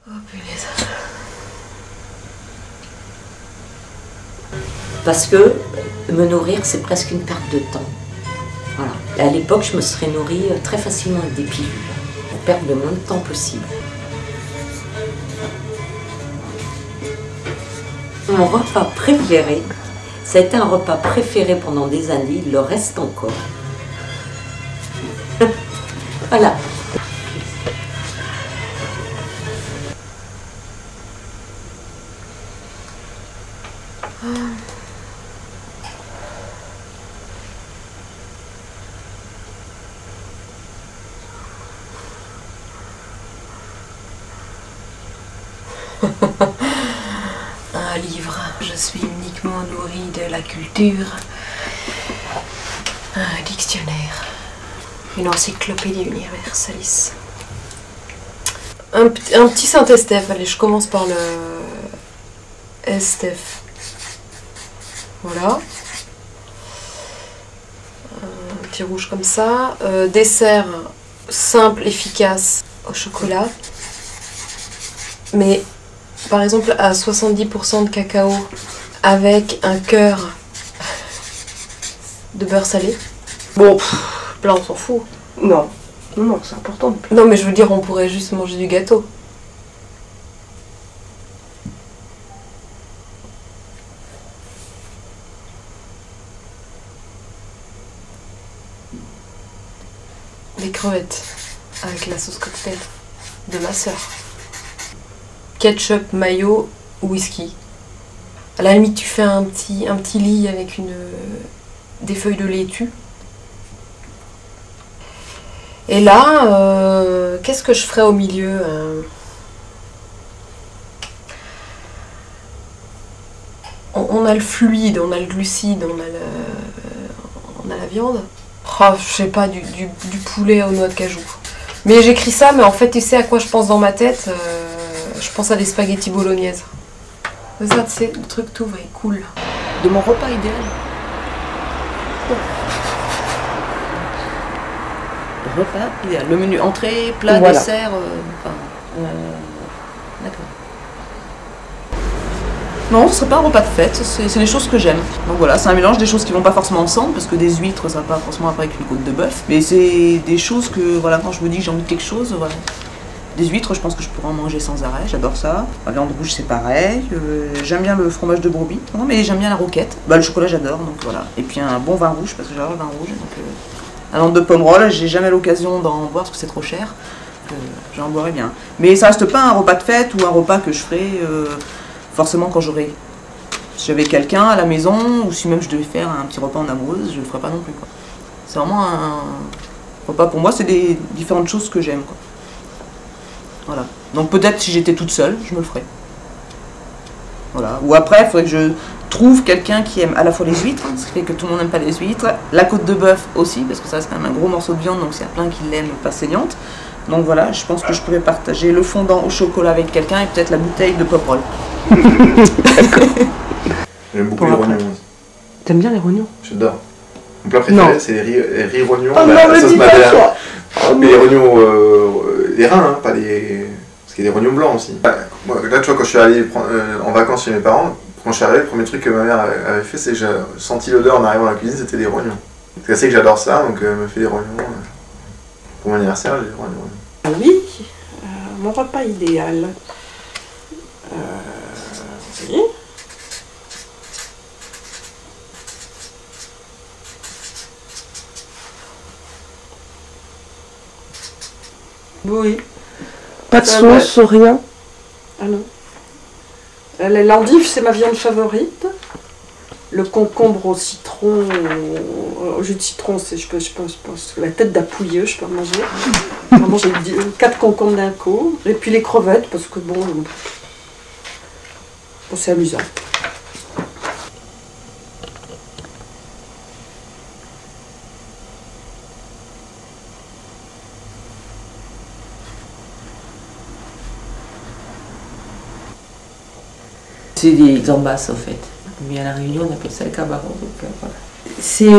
Oh punaise. Parce que me nourrir, c'est presque une perte de temps. Voilà. Et à l'époque, je me serais nourrie très facilement avec des pilules, pour perdre le moins de temps possible. Mon repas préféré, ça a été un repas préféré pendant des années, il le reste encore. Voilà. Un livre. Je suis uniquement nourrie de la culture. Un dictionnaire. Une encyclopédie universalis. Un petit Saint-Estèphe. Allez, je commence par le Estèphe. Voilà. Un petit rouge comme ça. Dessert simple, efficace au chocolat. Mais par exemple à 70% de cacao avec un cœur de beurre salé. Bon, là on s'en fout. Non, non, c'est important. Non mais je veux dire, on pourrait juste manger du gâteau. Des crevettes avec la sauce cocktail de ma sœur. Ketchup, mayo, whisky. À la limite, tu fais un petit lit avec des feuilles de laitue. Et là, qu'est-ce que je ferais au milieu on a le fluide, on a le glucide, on a la viande. Oh, je sais pas, du poulet aux noix de cajou. Mais j'écris ça, mais en fait, tu sais à quoi je pense dans ma tête je pense à des spaghettis bolognaises. C'est ça, tu sais, le truc tout vrai, cool. De mon repas idéal. Le repas idéal. Le menu entrée, plat, Voilà. dessert. D'accord. Non, ce serait pas un repas de fête, c'est des choses que j'aime. Donc voilà, c'est un mélange des choses qui vont pas forcément ensemble, parce que des huîtres, ça va pas forcément après avec une côte de bœuf. Mais c'est des choses que, voilà, quand je me dis que j'ai envie de quelque chose, voilà. Des huîtres, je pense que je pourrais en manger sans arrêt, j'adore ça. La viande rouge, c'est pareil. J'aime bien le fromage de brebis, non, mais j'aime bien la roquette. Bah, le chocolat, j'adore, donc voilà. Et puis un bon vin rouge, parce que j'adore le vin rouge. Donc, un ventre de pomerol, j'ai jamais l'occasion d'en boire parce que c'est trop cher. J'en boirais bien. Mais ça reste pas un repas de fête ou un repas que je ferai forcément quand j'aurai. Si j'avais quelqu'un à la maison, ou si même je devais faire un petit repas en amoureuse, je le ferais pas non plus, quoi. C'est vraiment un repas, pour moi, c'est des différentes choses que j'aime, quoi. Voilà. Donc peut-être si j'étais toute seule, je me le ferais. Voilà. Ou après, il faudrait que je trouve quelqu'un qui aime à la fois les huîtres, ce qui fait que tout le monde n'aime pas les huîtres, la côte de bœuf aussi, parce que ça c'est quand même un gros morceau de viande, donc il y a plein qui l'aiment pas saignante. Donc voilà, je pense que je pourrais partager le fondant au chocolat avec quelqu'un et peut-être la bouteille de pop roll. J'aime beaucoup les rognons. T'aimes bien les rognons? J'adore. Mon plat préféré, Non. c'est les riz rognons, Oh non, la mais sauce dis pas madère. ça. Oh Mais non. les rognons, les reins, hein, pas les... Parce qu'il y a des rognons blancs aussi. Moi, là, tu vois, quand je suis allé en vacances chez mes parents, quand je suis arrivé, le premier truc que ma mère avait fait, c'est que j'ai senti l'odeur en arrivant à la cuisine, c'était des rognons. C'est assez que j'adore ça, donc elle me fait des rognons. Pour mon anniversaire, j'ai des rognons. Oui, mon repas idéal. Oui. Oui. Pas de sauce, rien. Ah non. Les l'endive, c'est ma viande favorite. Le concombre au citron, au jus de citron, je pense la tête d'apouilleux, je peux en manger. Je peux en manger 4 concombres d'un coup. Et puis les crevettes, parce que bon c'est amusant. C'est des gambas en fait. Mais à la Réunion, on appelle ça le cabaret. Voilà. C'est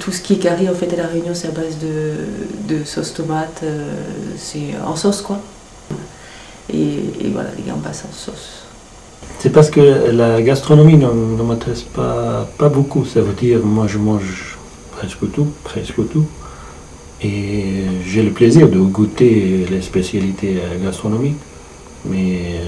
tout ce qui est curry en fait à la Réunion, c'est à base de sauce tomate, c'est en sauce quoi. Et voilà, les gambas en sauce. C'est parce que la gastronomie ne m'intéresse pas beaucoup. Ça veut dire, moi je mange presque tout. Et j'ai le plaisir de goûter les spécialités gastronomiques. Mais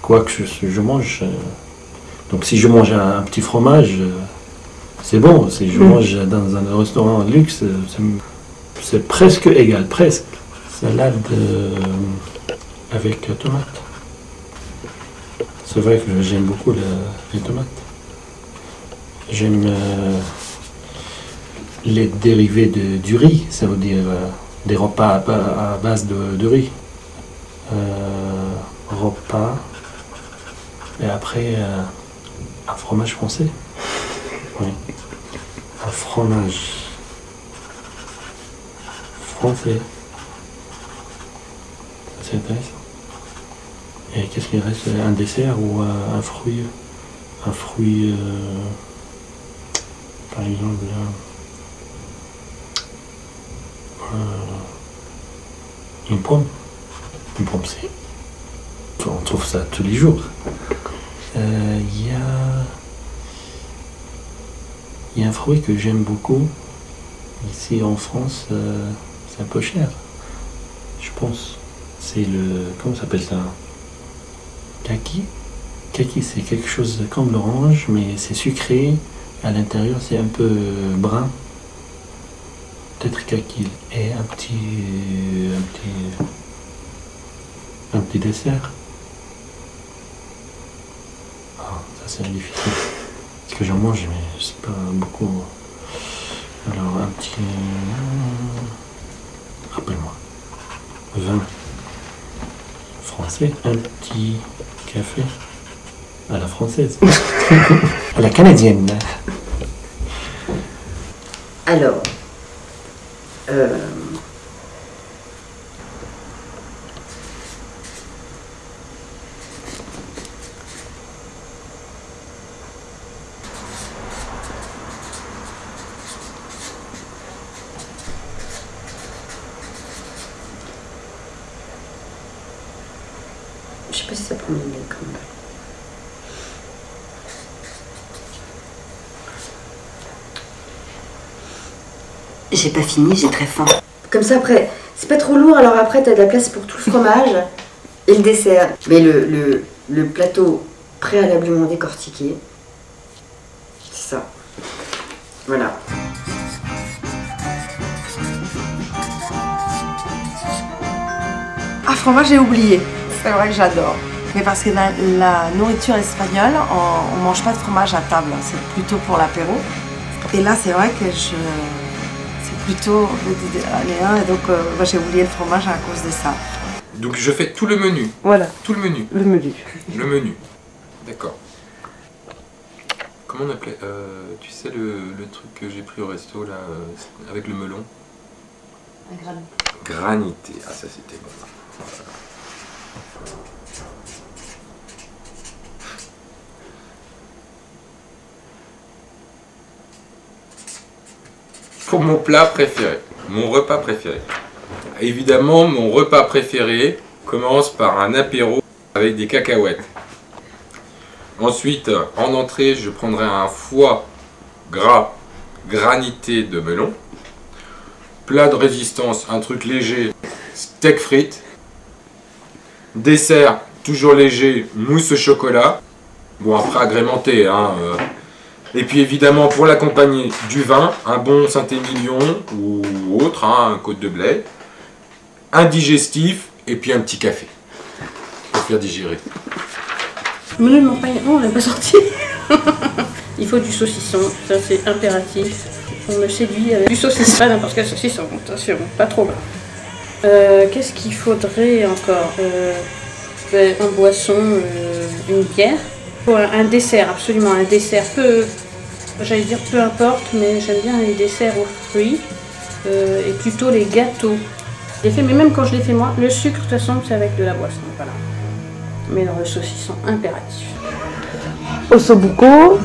quoi que je mange, donc si je mange un petit fromage, c'est bon. Si je mange dans un restaurant de luxe, c'est presque égal, presque. Salade avec tomate. C'est vrai que j'aime beaucoup les tomates. J'aime les dérivés du riz, ça veut dire des repas à base de riz. Repas. Et après, un fromage français. Oui. Un fromage français. C'est intéressant. Et qu'est-ce qu'il reste? Un dessert ou un fruit? Un fruit, par exemple, une pomme. Une pomme, c'est... On trouve ça tous les jours. Il y a un fruit que j'aime beaucoup. Ici en France, c'est un peu cher. Je pense. C'est le... Comment ça s'appelle ça? Kaki. Kaki, c'est quelque chose comme l'orange, mais c'est sucré. À l'intérieur, c'est un peu brun. Peut-être kaki. Et un petit dessert. Ah, ça c'est difficile. Parce que j'en mange, mais c'est pas beaucoup. Alors, un petit... Rappelle-moi. Vin français. Un petit café à la française. À la canadienne. Alors, je sais pas si ça prend le nez quand même. J'ai pas fini, j'ai très faim. Comme ça après, c'est pas trop lourd, alors après t'as de la place pour tout le fromage et le dessert. Mais le plateau préalablement décortiqué, c'est ça. Voilà. Ah, fromage, j'ai oublié. C'est vrai que j'adore. Mais parce que la nourriture espagnole, on mange pas de fromage à table. C'est plutôt pour l'apéro. Et là, c'est vrai que c'est plutôt méditerranéen. Et donc, moi, j'ai oublié le fromage à cause de ça. Donc, je fais tout le menu. Voilà, Tout le menu. le menu. Le menu. D'accord. Comment on appelait tu sais le truc que j'ai pris au resto là avec le melon? Un granit. Granité. Ah ça c'était bon. Voilà. Pour mon plat préféré, mon repas préféré. Évidemment, mon repas préféré commence par un apéro avec des cacahuètes. Ensuite, en entrée, je prendrai un foie gras granité de melon. Plat de résistance, un truc léger, steak frites. Dessert, toujours léger, mousse au chocolat. Bon, après agrémenté, hein. Et puis évidemment, pour l'accompagner, du vin, un bon Saint-Émilion ou autre, hein, un Côte de Blé. Un digestif et puis un petit café pour faire digérer. Le menu de mon pain, non, on l'a pas sorti. Il faut du saucisson, ça c'est impératif. On me séduit avec du saucisson, pas n'importe quel saucisson, attention, pas trop bas. Qu'est-ce qu'il faudrait encore en boisson, une bière. Pour un dessert, absolument un dessert peu, j'allais dire peu importe, mais j'aime bien les desserts aux fruits et plutôt les gâteaux. Je les fais, mais même quand je les fais moi, le sucre de toute façon c'est avec de la boisson, voilà. Mais dans le saucisson, impératif. Ossobuco,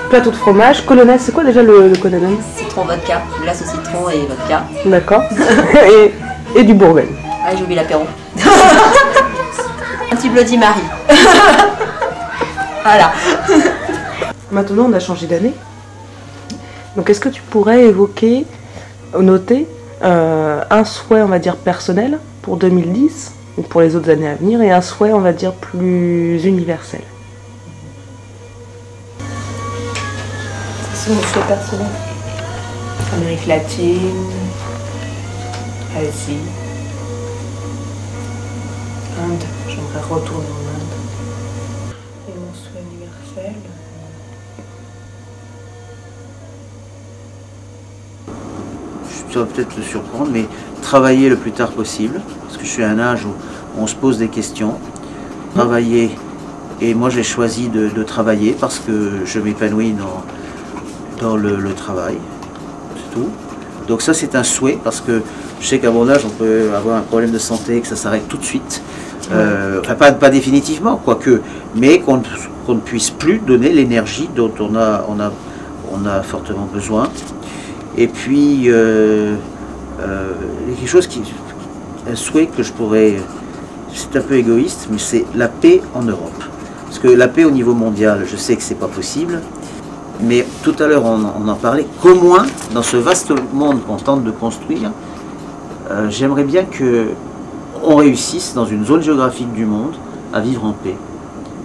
plateau de fromage, colonel, c'est quoi déjà le colonel? Citron vodka, glace au citron et vodka. D'accord. et du Bourgogne. Ah, j'ai oublié l'apéro. Un petit Bloody Mary. Voilà. Maintenant, on a changé d'année. Donc, est-ce que tu pourrais évoquer, noter un souhait, on va dire, personnel pour 2010 ou pour les autres années à venir et un souhait, on va dire, plus universel? C'est mon souhait personnel. Amérique latine, Asie, Inde. J'aimerais retourner en Inde. Et mon souhait universel. Ça va peut-être le surprendre, mais travailler le plus tard possible, parce que je suis à un âge où on se pose des questions. Travailler, et moi j'ai choisi de travailler parce que je m'épanouis dans le travail, c'est tout. Donc ça c'est un souhait, parce que je sais qu'à mon âge on peut avoir un problème de santé, que ça s'arrête tout de suite. Enfin pas définitivement, quoique, mais qu'on ne puisse plus donner l'énergie dont on a fortement besoin. Et puis, quelque chose un souhait que je pourrais, c'est un peu égoïste, mais c'est la paix en Europe. Parce que la paix au niveau mondial, je sais que c'est pas possible, mais tout à l'heure on en parlait, qu'au moins, dans ce vaste monde qu'on tente de construire, j'aimerais bien qu'on réussisse dans une zone géographique du monde à vivre en paix.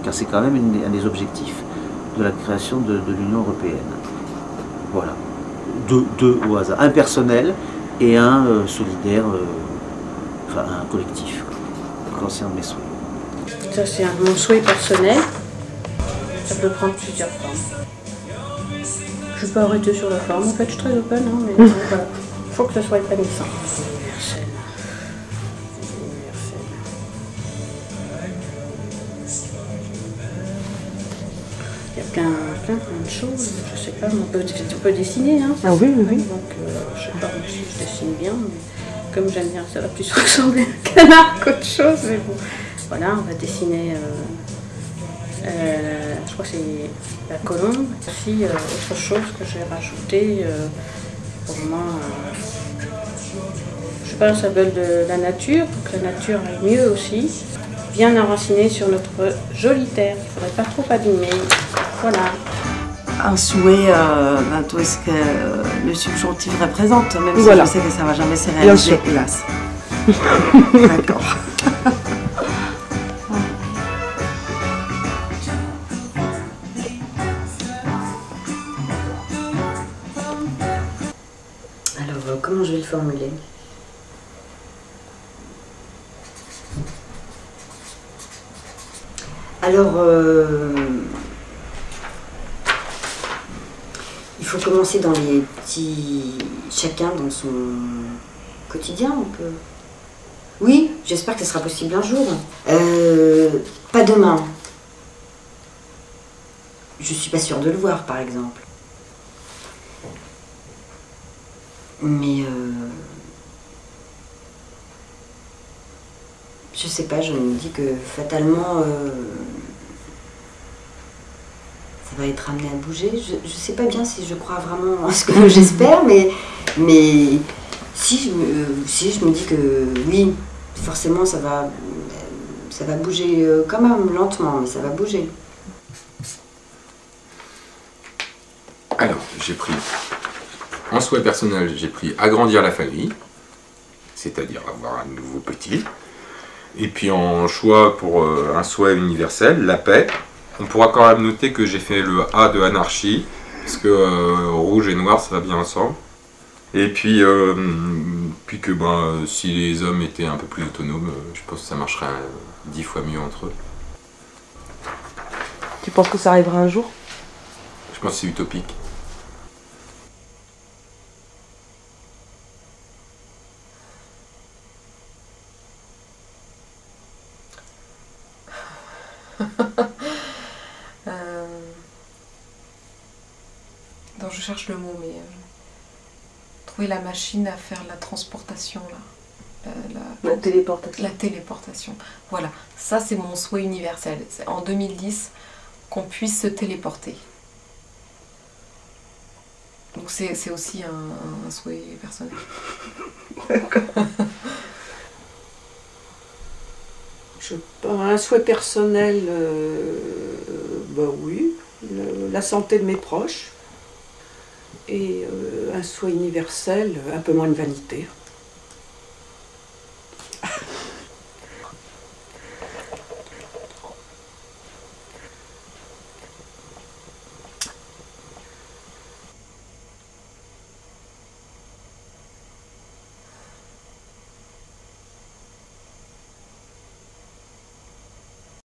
Car c'est quand même un des objectifs de la création de l'Union européenne. Voilà. Deux au hasard. Un personnel et un solidaire, enfin un collectif. C'est un de mes souhaits. Ça, c'est mon souhait personnel. Ça peut prendre plusieurs formes. Je ne vais pas arrêter sur la forme. En fait, je suis très open, hein, mais voilà. Il faut que ça soit épanouissant. Universel. Il y a plein de choses. Je sais pas, on peut dessiner. Hein. Ah oui, oui, oui. Donc, je sais pas si je dessine bien, mais comme j'aime bien, ça va plus ressembler à un canard qu'autre chose. Mais bon, voilà, on va dessiner. Je crois que c'est la colombe. Aussi, autre chose que j'ai rajouté, pour moi, je sais pas, ça s'appelle de la nature, pour que la nature aille mieux aussi. Bien enracinée sur notre jolie terre, il ne faudrait pas trop abîmer. Voilà. Un souhait dans tout ce que le subjonctif représente, même si voilà. Je sais que ça ne va jamais se réaliser, hélas. D'accord. Alors, comment je vais le formuler ? Alors, il faut commencer dans les petits... Chacun dans son quotidien, on peut... Oui, j'espère que ce sera possible un jour. Pas demain. Je suis pas sûre de le voir, par exemple. Mais... je sais pas, je me dis que fatalement... ça va être amené à bouger. Je sais pas bien si je crois vraiment à ce que j'espère, mais si je me dis que oui, forcément ça va bouger quand même lentement, mais ça va bouger. Alors, j'ai pris, en souhait personnel, j'ai pris agrandir la famille, c'est-à-dire avoir un nouveau petit. Et puis en choix pour un souhait universel, la paix. On pourra quand même noter que j'ai fait le A de anarchie, parce que rouge et noir ça va bien ensemble. Et puis, que si les hommes étaient un peu plus autonomes, je pense que ça marcherait 10 fois mieux entre eux. Tu penses que ça arrivera un jour? Je pense que c'est utopique. Donc je cherche le mot, mais trouver la machine à faire la transportation là. La téléportation. La téléportation. Voilà, ça c'est mon souhait universel. C'est en 2010 qu'on puisse se téléporter. Donc c'est aussi un souhait personnel. D'accord. Un souhait personnel, oui, la santé de mes proches. Et un souhait universel, un peu moins de vanité.